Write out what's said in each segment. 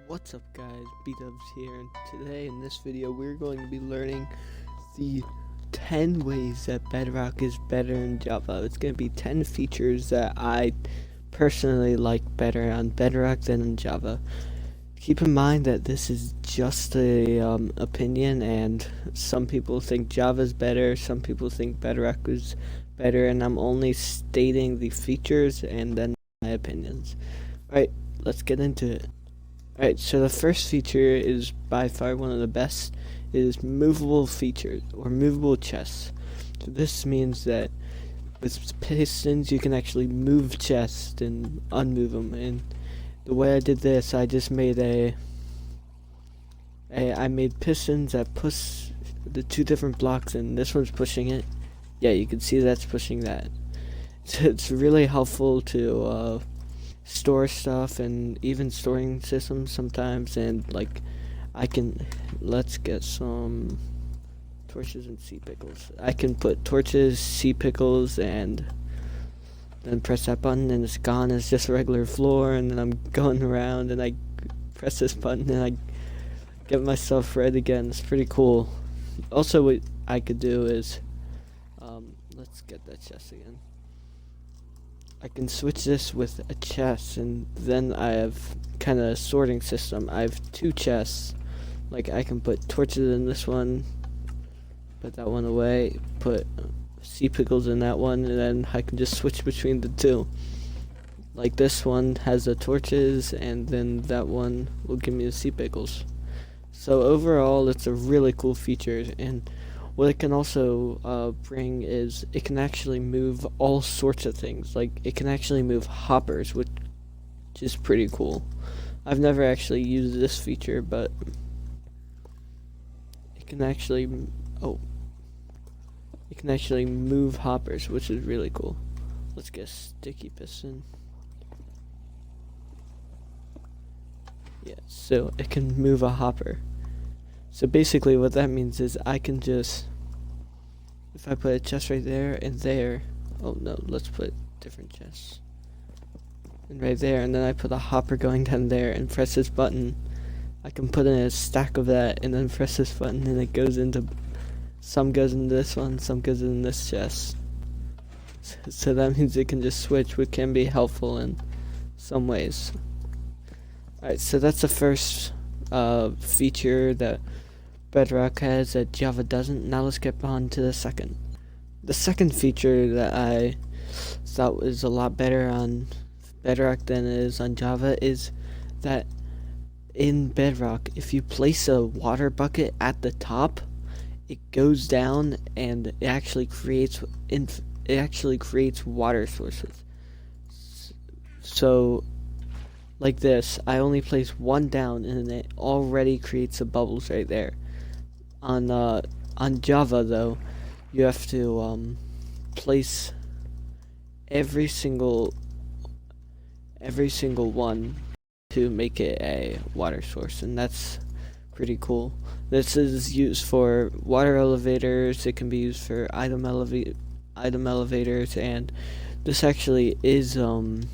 What's up guys, Bdubbs here, and today in this video we're going to be learning the 10 ways that Bedrock is better in Java. It's going to be 10 features that I personally like better on Bedrock than in Java. Keep in mind that this is just a opinion, and some people think Java is better, some people think Bedrock is better, and I'm only stating the features and then my opinions. Alright, let's get into it. Alright, so the first feature is by far one of the best, is movable features, or movable chests. So this means that with pistons you can actually move chests and unmove them, and the way I did this, I just made I made pistons that push the two different blocks, and this one's pushing it. Yeah, you can see that's pushing that. So it's really helpful to store stuff, and even storing systems sometimes, and like let's get some torches and sea pickles. I can put torches, sea pickles, and then press that button and it's gone. It's just a regular floor, and then I'm going around and I press this button and I get myself red again. It's pretty cool. Also, what I could do is let's get that chest again. I can switch this with a chest, and then I have kind of a sorting system. I have two chests. Like, I can put torches in this one, put that one away, put sea pickles in that one, and then I can just switch between the two. Like, this one has the torches, and then that one will give me the sea pickles. So overall, it's a really cool feature, and what it can also bring is it can actually move all sorts of things. Like, it can actually move hoppers, which is pretty cool. I've never actually used this feature, but it can actually move hoppers, which is really cool. Let's get a sticky piston. Yeah, so it can move a hopper. So basically what that means is I can just, if I put a chest right there and there, oh no, let's put different chests, and right there, and then I put a hopper going down there and press this button, I can put in a stack of that and then press this button, and it goes into, some goes in this one, some goes in this chest. So that means it can just switch, which can be helpful in some ways. Alright, so that's the first feature that Bedrock has that Java doesn't. Now let's get on to the second. The second feature that I thought was a lot better on Bedrock than it is on Java is that in Bedrock, if you place a water bucket at the top, it goes down and it actually creates water sources. So like this, I only place one down and it already creates the bubbles right there. On Java though, you have to place every single one to make it a water source, and that's pretty cool. This is used for water elevators. It can be used for item elevators, and this actually is going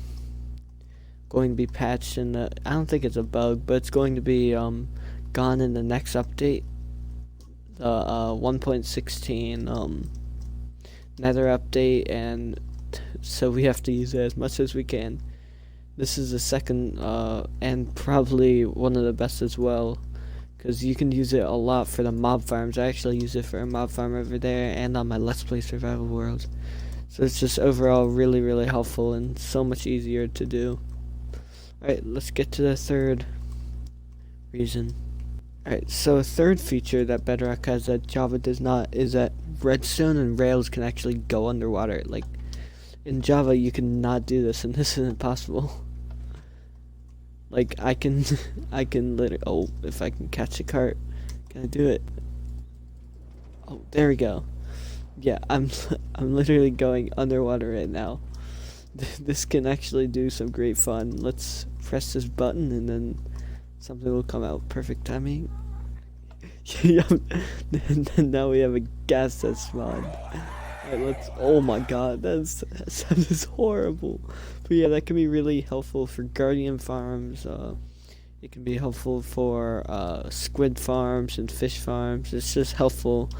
to be patched in the, I don't think it's a bug, but it's going to be gone in the next update, the 1.16 nether update, and so we have to use it as much as we can. This is the second and probably one of the best as well, because you can use it a lot for the mob farms. I actually use it for a mob farm over there and on my Let's Play Survival World. So it's just overall really helpful and so much easier to do. Alright, let's get to the third reason. Alright, so a third feature that Bedrock has that Java does not is that redstone and rails can actually go underwater. Like, in Java you cannot do this, and this isn't possible. Like, I can literally, oh, if I can catch a cart, can I do it? Oh, there we go. Yeah, I'm literally going underwater right now. This can actually do some great fun. Let's press this button and then something will come out. Perfect timing. And now we have a gas that spawned. Alright, let's, oh my god, that is horrible. But yeah, that can be really helpful for guardian farms, It can be helpful for squid farms and fish farms. It's just helpful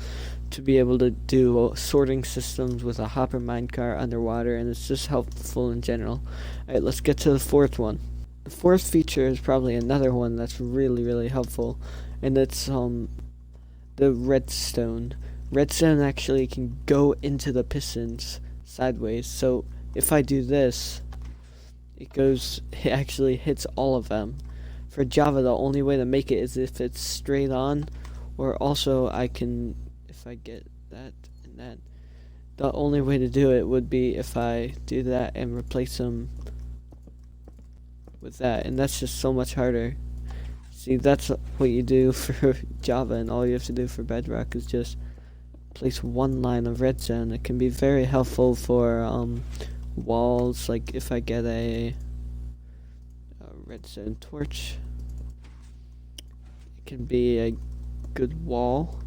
to be able to do sorting systems with a hopper minecart underwater, and it's just helpful in general. Alright, let's get to the fourth one. The fourth feature is probably another one that's really helpful, and it's the redstone. Redstone actually can go into the pistons sideways, so if I do this, it actually hits all of them. For Java, the only way to make it is if it's straight on, or also I can, if I get that and that, the only way to do it would be if I do that and replace them with that, and that's just so much harder. See, that's what you do for Java, and all you have to do for Bedrock is just place one line of redstone. It can be very helpful for walls, like if I get a redstone torch, it can be a good wall,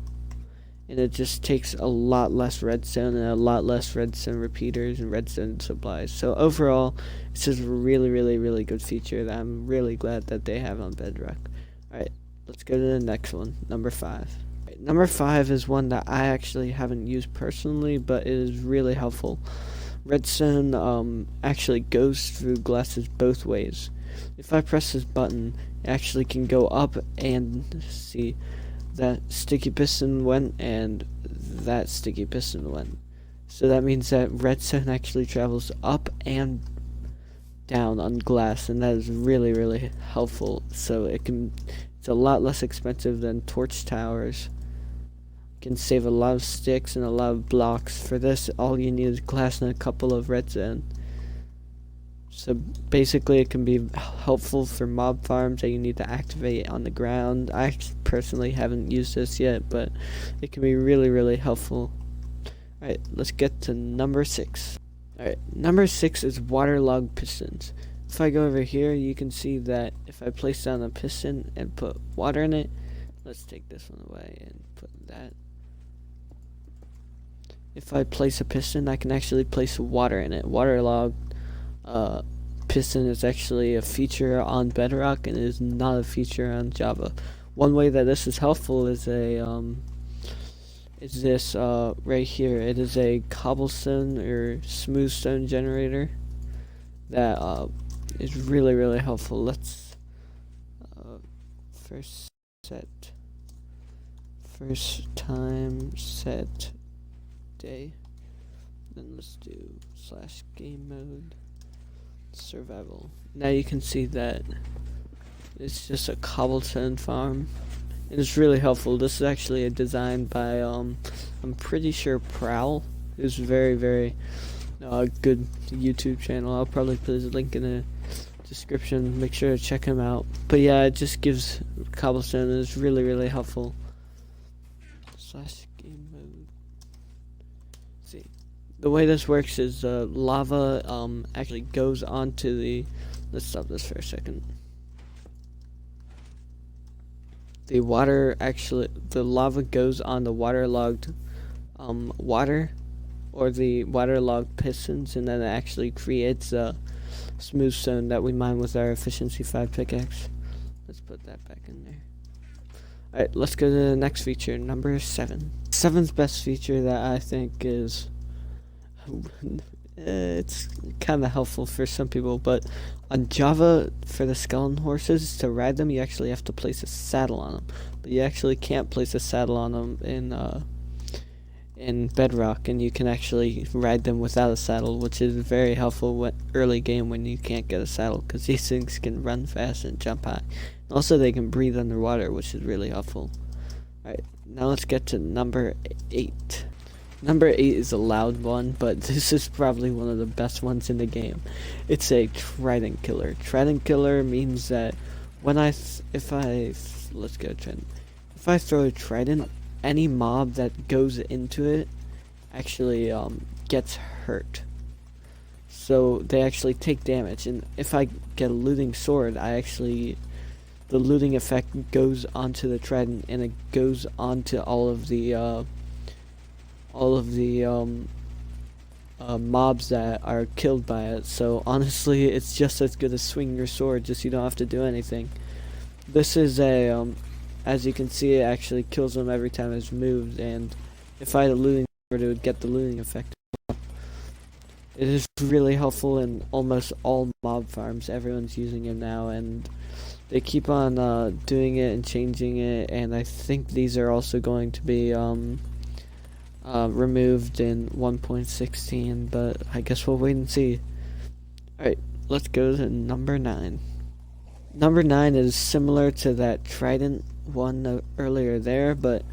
and it just takes a lot less redstone and a lot less redstone repeaters and redstone supplies. So overall, it's just a really good feature that I'm really glad that they have on Bedrock. Alright, let's go to the next one, number 5. Number 5 is one that I actually haven't used personally, but it is really helpful. Redstone actually goes through glasses both ways. If I press this button, it actually can go up, and see that sticky piston went and that sticky piston went. So that means that redstone actually travels up and down on glass, and that is really helpful. So it's a lot less expensive than torch towers. Can save a lot of sticks and a lot of blocks. For this, all you need is glass and a couple of redstone. So basically it can be helpful for mob farms that you need to activate on the ground. I personally haven't used this yet, but it can be really helpful. Alright, let's get to number 6. Alright, number 6 is waterlogged pistons. If I go over here, you can see that if I place down a piston and put water in it, let's take this one away and put that. If I place a piston, I can actually place water in it. Waterlogged piston is actually a feature on Bedrock, and it is not a feature on Java. One way that this is helpful is this right here. It is a cobblestone or smooth stone generator that is really helpful. Let's first time set day, then let's do /game mode survival. Now you can see that it's just a cobblestone farm, and it's really helpful. This is actually a design by I'm pretty sure Prowl, who's very good YouTube channel. I'll probably put his link in the description. Make sure to check him out. But yeah, it just gives cobblestone, and it's really helpful. /game mode. See, the way this works is lava actually goes onto the. Let's stop this for a second. The lava goes on the waterlogged water, or the waterlogged pistons, and then it actually creates a smooth stone that we mine with our efficiency 5 pickaxe. Let's put that back in there. Alright, let's go to the next feature, number 7. 7's best feature that I think is it's kind of helpful for some people, but on Java, for the skeleton horses, to ride them, you actually have to place a saddle on them. But you actually can't place a saddle on them in Bedrock, and you can actually ride them without a saddle, which is very helpful early game when you can't get a saddle, because these things can run fast and jump high. Also, they can breathe underwater, which is really helpful. Alright, now let's get to number 8. Number 8 is a loud one, but this is probably one of the best ones in the game. It's a trident killer. Trident killer means that when if I throw a trident, any mob that goes into it actually gets hurt. So they actually take damage, and if I get a looting sword, the looting effect goes onto the trident, and it goes onto all of the mobs that are killed by it. So honestly, it's just as good as swinging your sword, just you don't have to do anything. This is a as you can see, it actually kills them every time it's moved, and if I had a looting sword, it would get the looting effect. It is really helpful in almost all mob farms. Everyone's using it now, and they keep on doing it and changing it, and I think these are also going to be removed in 1.16, but I guess we'll wait and see. Alright, let's go to number 9. Number 9 is similar to that trident one earlier there, but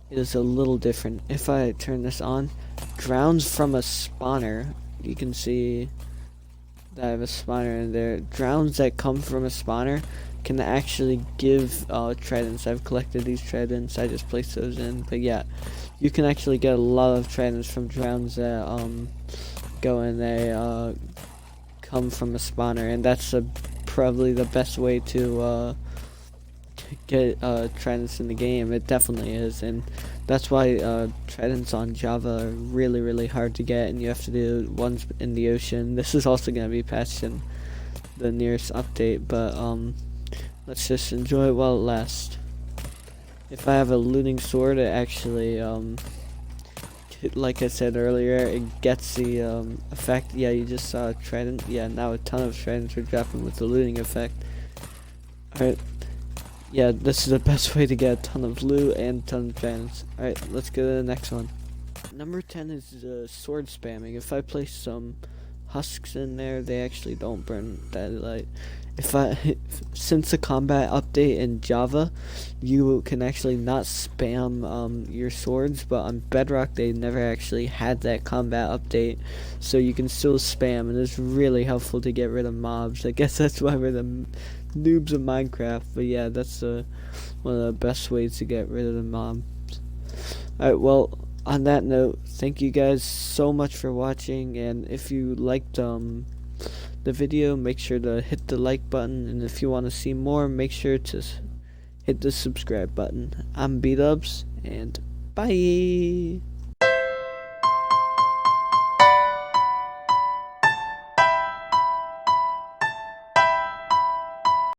it is a little different. If I turn this on, drowns from a spawner. You can see that I have a spawner in there. Drowns that come from a spawner can actually give tridents. I've collected these tridents. I just placed those in. But yeah, you can actually get a lot of tridents from drowns that go and they come from a spawner, and that's probably the best way to get tridents in the game. It definitely is, and that's why tridents on Java are really hard to get, and you have to do ones in the ocean. This is also going to be patched in the nearest update, but let's just enjoy it while it lasts. If I have a looting sword, it actually like I said earlier, it gets the effect. Yeah, you just saw a trident. Yeah, now a ton of tridents are dropping with the looting effect. Alright, yeah, this is the best way to get a ton of loot and a ton of tridents. Alright, let's go to the next one. Number 10 is sword spamming. If I place some husks in there, they actually don't burn that light. Since the combat update in Java, you can actually not spam your swords, but on Bedrock they never actually had that combat update, so you can still spam, and it's really helpful to get rid of mobs. I guess that's why we're the noobs of Minecraft, but yeah, that's one of the best ways to get rid of the mobs. Alright, well, on that note, thank you guys so much for watching, and if you liked the video, make sure to hit the like button, and if you want to see more, make sure to hit the subscribe button. I'm Bdubbs, and bye!